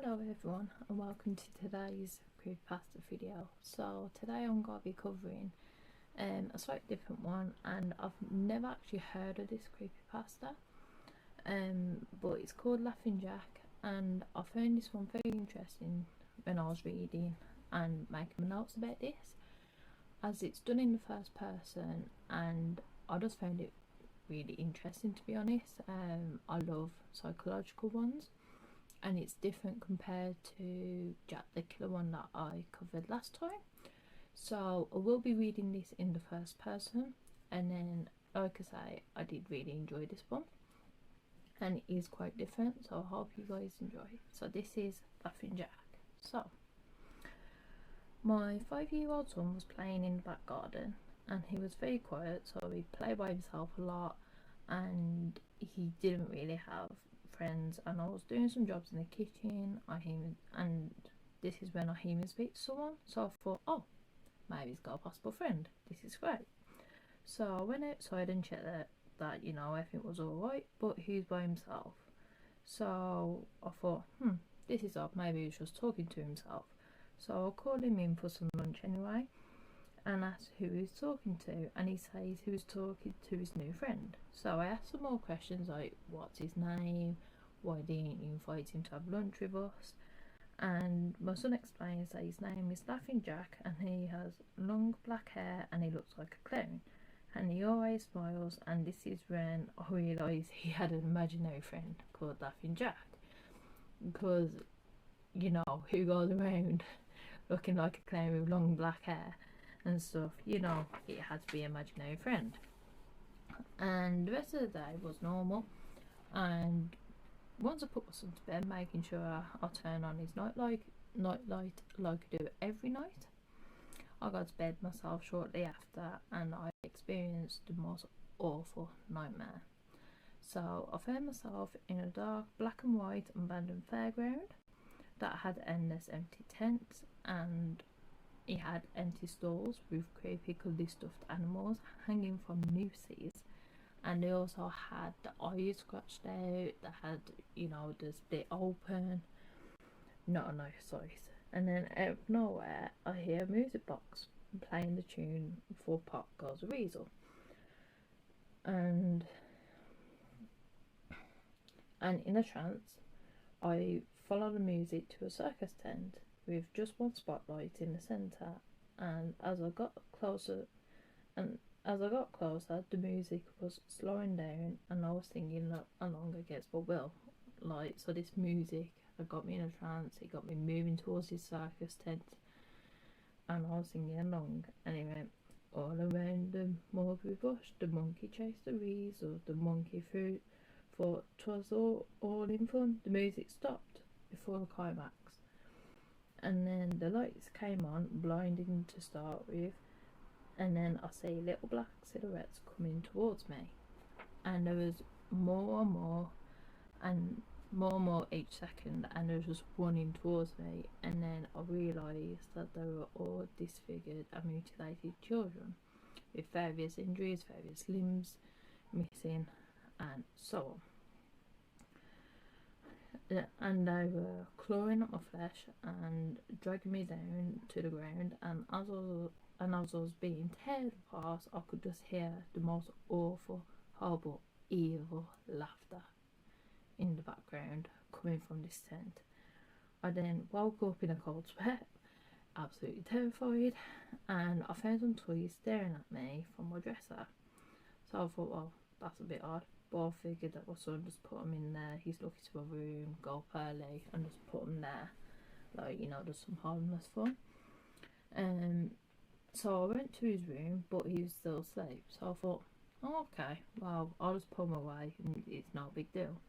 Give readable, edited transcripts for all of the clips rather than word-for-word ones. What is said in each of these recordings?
Hello everyone and welcome to today's creepypasta video. So today I'm going to be covering a slightly different one, and I've never actually heard of this creepypasta, but it's called Laughing Jack, and I found this one very interesting when I was reading and making notes about this, as it's done in the first person, and I just found it really interesting, to be honest. I love psychological ones, and it's different compared to Jack the Killer one that I covered last time. So I will be reading this in the first person, and then like I say, I did really enjoy this one and it is quite different, so I hope you guys enjoy. So this is Laughing Jack. So my 5-year-old son was playing in the back garden and he was very quiet, so he played by himself a lot and he didn't really have friends. And I was doing some jobs in the kitchen, and this is when I hear him speak to someone, so I thought, oh, maybe he's got a possible friend, this is great. So I went outside and checked that you know, everything was alright, but he's by himself. So I thought, this is odd, maybe he's just talking to himself. So I called him in for some lunch anyway and asked who he was talking to, and he says he was talking to his new friend. So I asked some more questions like, what's his name, why didn't you invite him to have lunch with us? And my son explains that his name is Laughing Jack and he has long black hair and he looks like a clown and he always smiles. And this is when I realised he had an imaginary friend called Laughing Jack, because you know, who goes around looking like a clown with long black hair and stuff, you know, it had to be an imaginary friend. And the rest of the day was normal, and once I put my son to bed, making sure I turn on his nightlight like I do every night, I got to bed myself shortly after and I experienced the most awful nightmare. So I found myself in a dark black and white abandoned fairground that had endless empty tents, and it had empty stalls with creepy cuddly stuffed animals hanging from nooses, and they also had the eyes scratched out that had, you know, the split open, not a nice size. And then out of nowhere I hear a music box playing the tune For Pop Goes a Weasel, and in a trance I follow the music to a circus tent with just one spotlight in the centre. And as I got closer, the music was slowing down, and I was singing along against my will. Like, so this music had got me in a trance, it got me moving towards this circus tent, and I was singing along, and it went, all around the mulberry bush, the monkey chased the weasel, the monkey thought 'twas all in fun. The music stopped before the climax, and then the lights came on, blinding to start with, and then I see little black silhouettes coming towards me, and there was more and more and more each second, and they were just running towards me. And then I realised that they were all disfigured and mutilated children with various injuries, various limbs missing and so on. And they were clawing at my flesh and dragging me down to the ground, and as I was being teared apart, I could just hear the most awful, horrible, evil laughter in the background coming from this tent. I then woke up in a cold sweat, absolutely terrified, and I found some toys staring at me from my dresser. So I thought, well, that's a bit odd, but I figured that my son just put them in there. He's looking to my room, go up early, and just put them there, like, you know, just some harmless fun. So I went to his room, but he was still asleep. So I thought, oh, okay, well, I'll just put him away, and it's no big deal.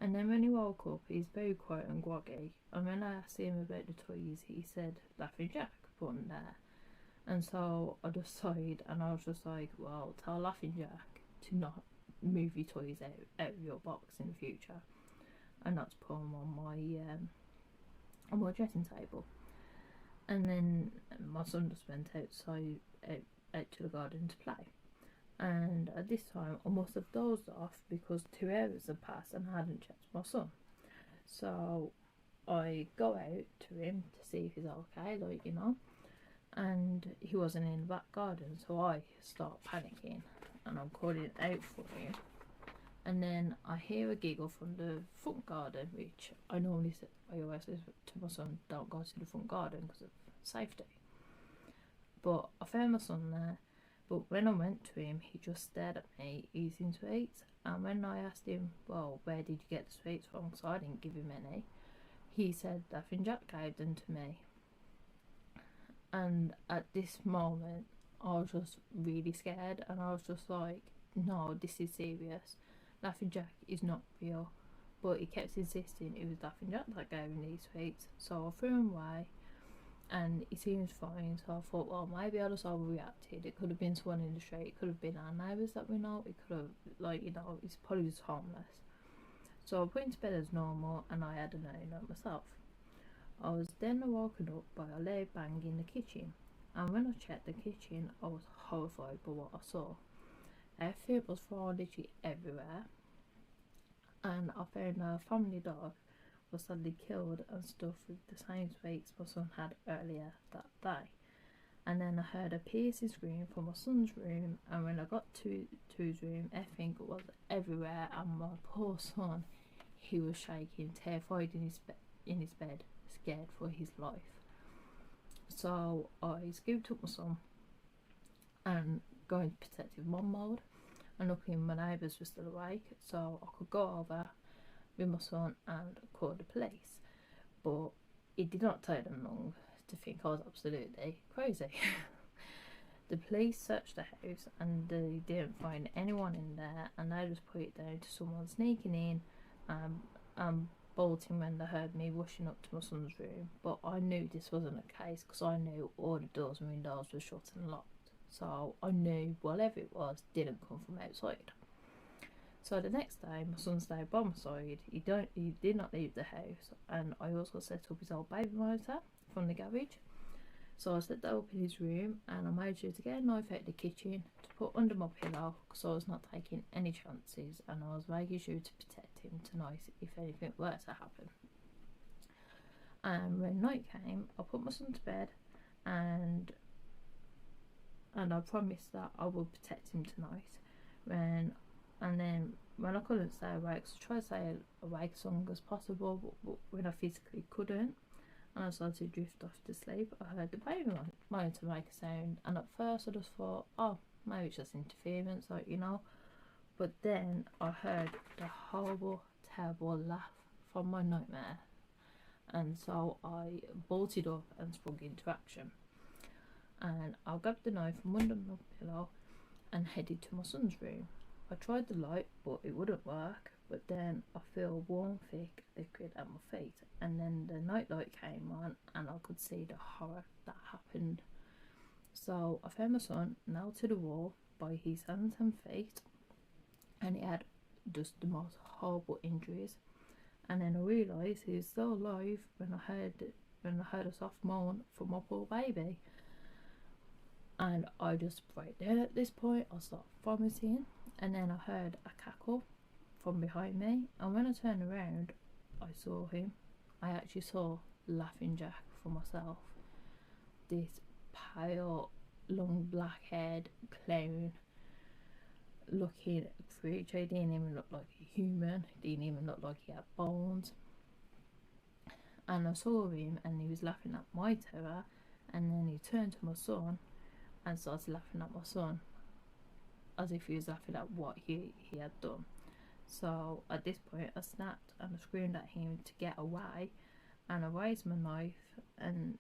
And then when he woke up, he's very quiet and groggy. And when I asked him about the toys, he said, Laughing Jack, put him there. And so I just sighed, and I was just like, well, tell Laughing Jack to not move your toys out of your box in the future, and not to put them on my dressing table. And then my son just went outside, out to the garden to play. And at this time I must have dozed off because 2 hours had passed and I hadn't checked my son. So I go out to him to see if he's okay, like, you know, and he wasn't in the back garden, so I start panicking and I'm calling out for him. And then I hear a giggle from the front garden, which I always say to my son, don't go to the front garden because of safety. But I found my son there, but when I went to him, he just stared at me eating sweets. And when I asked him, well, where did you get the sweets from, because I didn't give him any, he said Laughing Jack gave them to me. And at this moment, I was just really scared, and I was just like, no, this is serious. Laughing Jack is not real. But he kept insisting it was Laughing Jack that gave him these sweets, so I threw them away, and he seems fine. So I thought, well, maybe I just overreacted. It could have been someone in the street, it could have been our neighbours that we know, it could have, like, you know, it's probably just harmless. So I put him to bed as normal, and I had a night myself. I was then woken up by a loud bang in the kitchen, and when I checked the kitchen, I was horrified by what I saw. Everything was thrown literally everywhere, and I found a family dog was suddenly killed and stuffed with the same sweets my son had earlier that day. And then I heard a piercing scream from my son's room, and when I got to his room, everything was everywhere, and my poor son, he was shaking, terrified in his bed, scared for his life. So I scooped up my son and go into protective mom mode, and luckily my neighbours were still awake, so I could go over with my son and call the police. But it did not take them long to think I was absolutely crazy. The police searched the house and they didn't find anyone in there, and they just put it down to someone sneaking in and bolting when they heard me rushing up to my son's room. But I knew this wasn't the case because I knew all the doors and windows were shut and locked, so I knew whatever it was didn't come from outside. So the next day, my son stayed by my side. He did not leave the house, and I also set up his old baby monitor from the garage. So I set that up in his room, and I made sure to get a knife out of the kitchen to put under my pillow, because I was not taking any chances, and I was making sure to protect him tonight if anything were to happen. And when night came, I put my son to bed, and I promised that I would protect him tonight. And then when I couldn't stay awake, so I tried to stay awake as long as possible, but when I physically couldn't, and I started to drift off to sleep, I heard the baby monitor make a sound, and at first I just thought, oh, maybe it's just interference, like, you know. But then I heard the horrible, terrible laugh from my nightmare, and so I bolted up and sprung into action. And I grabbed the knife from under my pillow and headed to my son's room. I tried the light, but it wouldn't work. But then I feel warm, thick liquid at my feet, and then the night light came on, and I could see the horror that happened. So I found my son nailed to the wall by his hands and feet, and he had just the most horrible injuries. And then I realised he was still alive when I heard a soft moan from my poor baby. And I just break down at this point. I start vomiting, and then I heard a cackle from behind me, and when I turned around, I saw him. I actually saw Laughing Jack for myself. This pale, long black-haired clown looking creature. He didn't even look like a human. He didn't even look like he had bones. And I saw him, and he was laughing at my terror, and then he turned to my son and started laughing at my son, as if he was laughing at what he had done. So at this point I snapped and I screamed at him to get away, and I raised my knife, and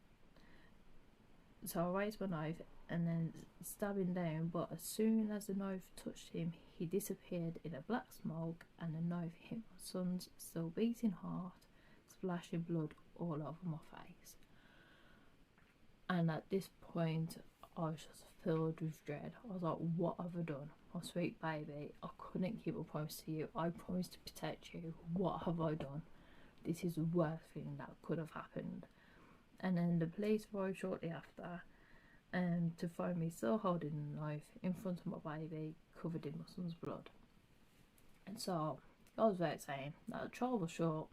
then stabbed him down, but as soon as the knife touched him, he disappeared in a black smoke, and the knife hit my son's still beating heart, splashing blood all over my face. And at this point I was just filled with dread. I was like, what have I done? My sweet baby, I couldn't keep a promise to you. I promised to protect you. What have I done? This is the worst thing that could have happened. And then the police arrived shortly after, to find me still holding the knife in front of my baby, covered in my son's blood. And so, I was about saying that the trial was short.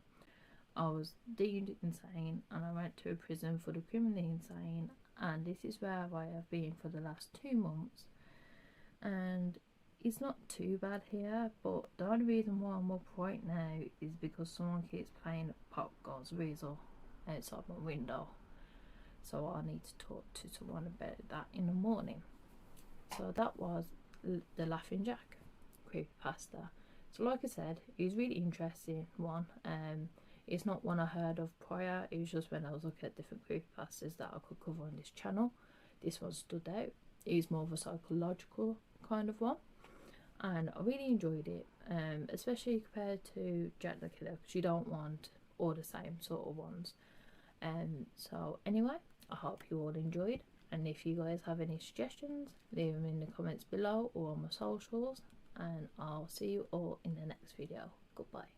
I was deemed insane and I went to a prison for the criminally insane, and this is where I have been for the last 2 months, and it's not too bad here, but the only reason why I'm up right now is because someone keeps playing Pop Goes Weasel outside my window, so I need to talk to someone about that in the morning. So that was the Laughing Jack CreepyPasta. So like I said, it was really interesting one. It's not one I heard of prior, it was just when I was looking at different creepypastas that I could cover on this channel, this one stood out. It is more of a psychological kind of one, and I really enjoyed it, especially compared to Jack the Killer, because you don't want all the same sort of ones. So anyway, I hope you all enjoyed, and if you guys have any suggestions, leave them in the comments below or on my socials, and I'll see you all in the next video. Goodbye.